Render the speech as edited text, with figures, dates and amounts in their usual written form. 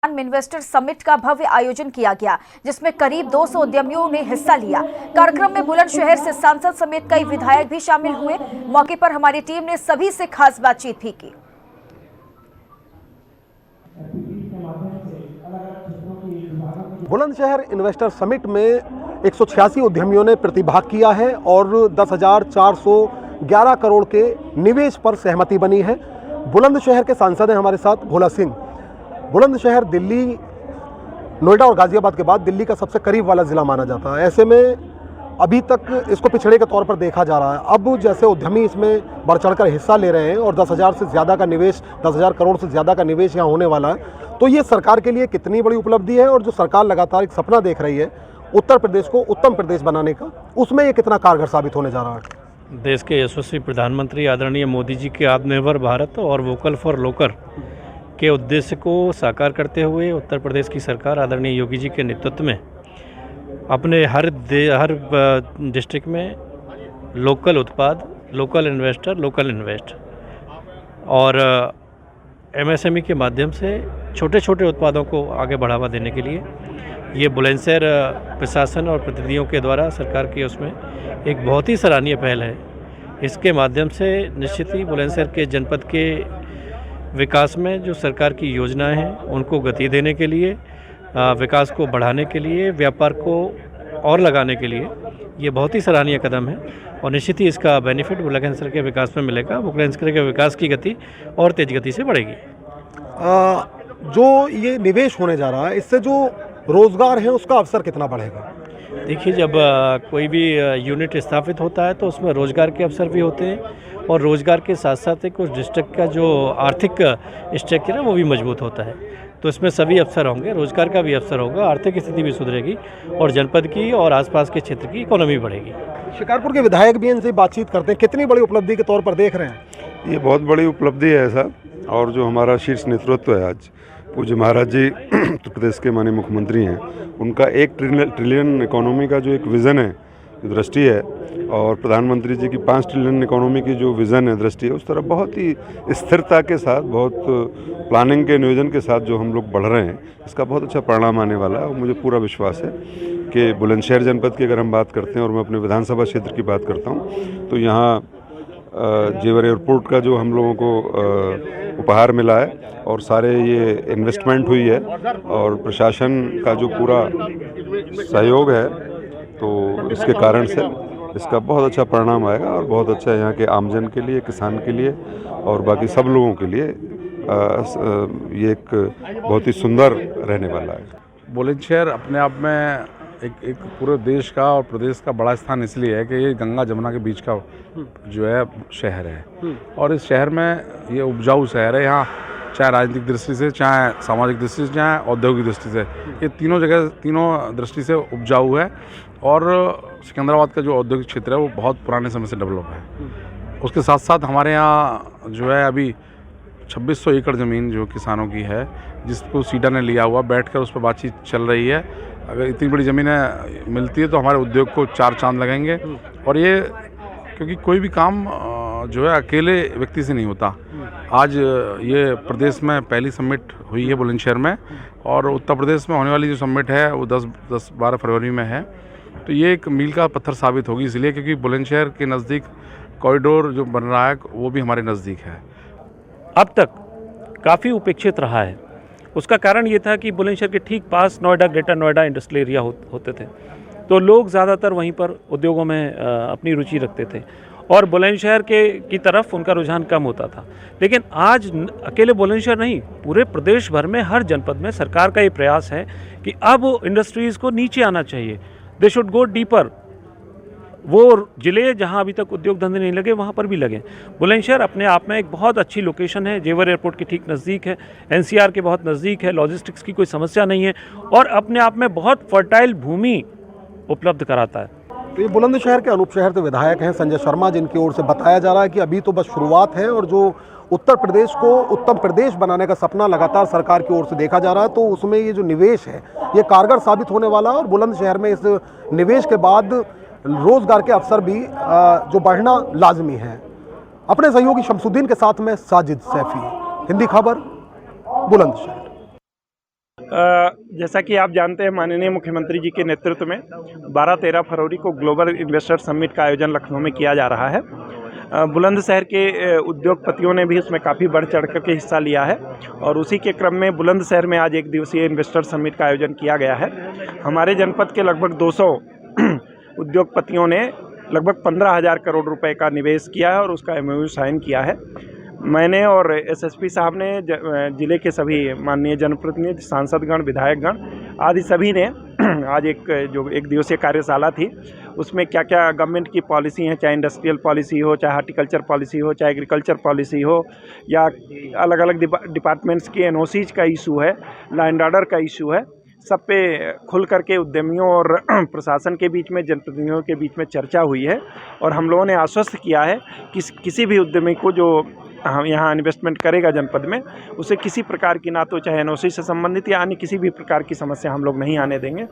Investor summit का भव्य आयोजन किया गया, जिसमें करीब 200 उद्यमियों ने हिस्सा लिया। कार्यक्रम में बुलंदशहर से सांसद समेत कई विधायक भी शामिल हुए। मौके पर हमारी टीम ने सभी से खास बातचीत भी की। बुलंदशहर इन्वेस्टर समिट में 186 उद्यमियों ने प्रतिभाग किया है और 10,411 करोड़ के निवेश पर सहमति बनी है। बुलंदशहर के सांसद हैं हमारे साथ भोला सिंह। बुलंदशहर दिल्ली, नोएडा और गाजियाबाद के बाद दिल्ली का सबसे करीब वाला ज़िला माना जाता है। ऐसे में अभी तक इसको पिछड़े के तौर पर देखा जा रहा है। अब जैसे उद्यमी इसमें बढ़ चढ़कर हिस्सा ले रहे हैं और 10,000 से ज़्यादा का निवेश, 10,000 करोड़ से ज़्यादा का निवेश यहाँ होने वाला है, तो ये सरकार के लिए कितनी बड़ी उपलब्धि है और जो सरकार लगातार एक सपना देख रही है उत्तर प्रदेश को उत्तम प्रदेश बनाने का, उसमें ये कितना कारगर साबित होने जा रहा है। देश के यशस्वी प्रधानमंत्री आदरणीय मोदी जी के आत्मनिर्भर भारत और वोकल फॉर लोकल के उद्देश्य को साकार करते हुए उत्तर प्रदेश की सरकार आदरणीय योगी जी के नेतृत्व में अपने हर डिस्ट्रिक्ट में लोकल उत्पाद, लोकल इन्वेस्टर, लोकल इन्वेस्ट और एमएसएमई के माध्यम से छोटे छोटे उत्पादों को आगे बढ़ावा देने के लिए ये बुलंदशहर प्रशासन और प्रतिनिधियों के द्वारा सरकार की उसमें एक बहुत ही सराहनीय पहल है। इसके माध्यम से निश्चित ही बुलंदशहर के जनपद के विकास में जो सरकार की योजनाएं हैं उनको गति देने के लिए, विकास को बढ़ाने के लिए, व्यापार को और लगाने के लिए ये बहुत ही सराहनीय कदम है और निश्चित ही इसका बेनिफिट बुलंदशहर के विकास में मिलेगा। बुलंदशहर के विकास की गति और तेज गति से बढ़ेगी। जो ये निवेश होने जा रहा है, इससे जो रोजगार है उसका अवसर कितना बढ़ेगा? देखिए, जब कोई भी यूनिट स्थापित होता है तो उसमें रोजगार के अवसर भी होते हैं और रोजगार के साथ साथ एक उस डिस्ट्रिक्ट का जो आर्थिक स्ट्रक्चर है वो भी मजबूत होता है। तो इसमें सभी अवसर होंगे, रोजगार का भी अवसर होगा, आर्थिक स्थिति भी सुधरेगी और जनपद की और आसपास के क्षेत्र की इकोनॉमी बढ़ेगी। शिकारपुर के विधायक भी इनसे बातचीत करते हैं, कितनी बड़ी उपलब्धि के तौर पर देख रहे हैं? ये बहुत बड़ी उपलब्धि है ऐसा, और जो हमारा शीर्ष नेतृत्व है आज पूज्य महाराज जी उत्तर प्रदेश के माननीय मुख्यमंत्री हैं, उनका 1 ट्रिलियन इकोनॉमी का जो एक विज़न है, दृष्टि है, और प्रधानमंत्री जी की 5 ट्रिलियन इकोनॉमी की जो विज़न है, दृष्टि है, उस तरफ बहुत ही स्थिरता के साथ, बहुत प्लानिंग के नियोजन के साथ जो हम लोग बढ़ रहे हैं, इसका बहुत अच्छा परिणाम आने वाला है। और मुझे पूरा विश्वास है कि बुलंदशहर जनपद की अगर हम बात करते हैं और मैं अपने विधानसभा क्षेत्र की बात करता हूँ, तो यहाँ जेवर एयरपोर्ट का जो हम लोगों को उपहार मिला है और सारे ये इन्वेस्टमेंट हुई है और प्रशासन का जो पूरा सहयोग है, तो इसके कारण से इसका बहुत अच्छा परिणाम आएगा और बहुत अच्छा यहाँ के आमजन के लिए, किसान के लिए और बाकी सब लोगों के लिए ये एक बहुत ही सुंदर रहने वाला है। बुलंदशहर अपने आप में एक पूरे देश का और प्रदेश का बड़ा स्थान इसलिए है कि ये गंगा जमुना के बीच का जो है शहर है और इस शहर में ये उपजाऊ शहर है। यहाँ चाहे राजनीतिक दृष्टि से, चाहे सामाजिक दृष्टि से, चाहे औद्योगिक दृष्टि से, ये तीनों दृष्टि से उपजाऊ है। और सिकंदराबाद का जो औद्योगिक क्षेत्र है वो बहुत पुराने समय से डेवलप है। उसके साथ साथ हमारे यहाँ जो है अभी 2600 एकड़ ज़मीन जो किसानों की है, जिसको सीडा ने लिया हुआ, बैठकर उस पर बातचीत चल रही है। अगर इतनी बड़ी ज़मीनें मिलती है तो हमारे उद्योग को 4 चांद लगेंगे। और ये क्योंकि कोई भी काम जो है अकेले व्यक्ति से नहीं होता। आज ये प्रदेश में पहली समिट हुई है बुलंदशहर में, और उत्तर प्रदेश में होने वाली जो समिट है वो 10-12 फरवरी में है। तो ये एक मील का पत्थर साबित होगी, इसलिए क्योंकि बुलंदशहर के नज़दीक कॉरिडोर जो बन रहा है वो भी हमारे नज़दीक है। अब तक काफ़ी उपेक्षित रहा है। उसका कारण ये था कि बुलंदशहर के ठीक पास Noida, greater Noida industrial area होते थे, तो लोग ज़्यादातर वहीं पर उद्योगों में अपनी रुचि रखते थे और बुलंदशहर की तरफ उनका रुझान कम होता था। लेकिन आज अकेले बुलंदशहर नहीं, पूरे प्रदेश भर में हर जनपद में सरकार का ये प्रयास है कि अब इंडस्ट्रीज़ को नीचे आना चाहिए। They should go deeper. वो ज़िले जहां अभी तक उद्योग धंधे नहीं लगे वहां पर भी लगे। बुलंदशहर अपने आप में एक बहुत अच्छी लोकेशन है, जेवर एयरपोर्ट के ठीक नज़दीक है, एनसीआर के बहुत नज़दीक है, लॉजिस्टिक्स की कोई समस्या नहीं है और अपने आप में बहुत फर्टाइल भूमि उपलब्ध कराता है। तो ये बुलंदशहर के अनूप शहर के विधायक हैं संजय शर्मा, जिनकी ओर से बताया जा रहा है कि अभी तो बस शुरुआत है और जो उत्तर प्रदेश को उत्तम प्रदेश बनाने का सपना लगातार सरकार की ओर से देखा जा रहा है, तो उसमें ये जो निवेश है ये कारगर साबित होने वाला है। और बुलंदशहर में इस निवेश के बाद रोजगार के अवसर भी जो बढ़ना लाजमी है। अपने सहयोगी शमसुद्दीन के साथ में साजिद सैफी, हिंदी खबर, बुलंदशहर। जैसा कि आप जानते हैं, माननीय मुख्यमंत्री जी के नेतृत्व में 12-13 फरवरी को ग्लोबल इन्वेस्टर समिट का आयोजन लखनऊ में किया जा रहा है। बुलंदशहर के उद्योगपतियों ने भी उसमें काफ़ी बढ़ चढ़ करके हिस्सा लिया है और उसी के क्रम में बुलंदशहर में आज एक दिवसीय इन्वेस्टर समिट का आयोजन किया गया है। हमारे जनपद के लगभग 200 उद्योगपतियों ने लगभग 15,000 करोड़ रुपए का निवेश किया है और उसका MOU साइन किया है। मैंने और SSP साहब ने जिले के सभी माननीय जनप्रतिनिधि, सांसदगण, विधायकगण आदि सभी ने आज एक दिवसीय कार्यशाला थी, उसमें क्या क्या गवर्नमेंट की पॉलिसी हैं, चाहे इंडस्ट्रियल पॉलिसी हो, चाहे हार्टिकल्चर पॉलिसी हो, चाहे एग्रीकल्चर पॉलिसी हो, या अलग अलग डिपार्टमेंट्स की NOCs का इशू है, लॉ एंड ऑर्डर का इशू है, सब पे खुल करके उद्यमियों और प्रशासन के बीच में, जनप्रतिनिधियों के बीच में चर्चा हुई है। और हम लोगों ने आश्वस्त किया है कि किसी भी उद्यमी को जो यहाँ इन्वेस्टमेंट करेगा जनपद में, उसे किसी प्रकार की ना तो चाहे NOC से संबंधित या अन्य किसी भी प्रकार की समस्या हम लोग नहीं आने देंगे।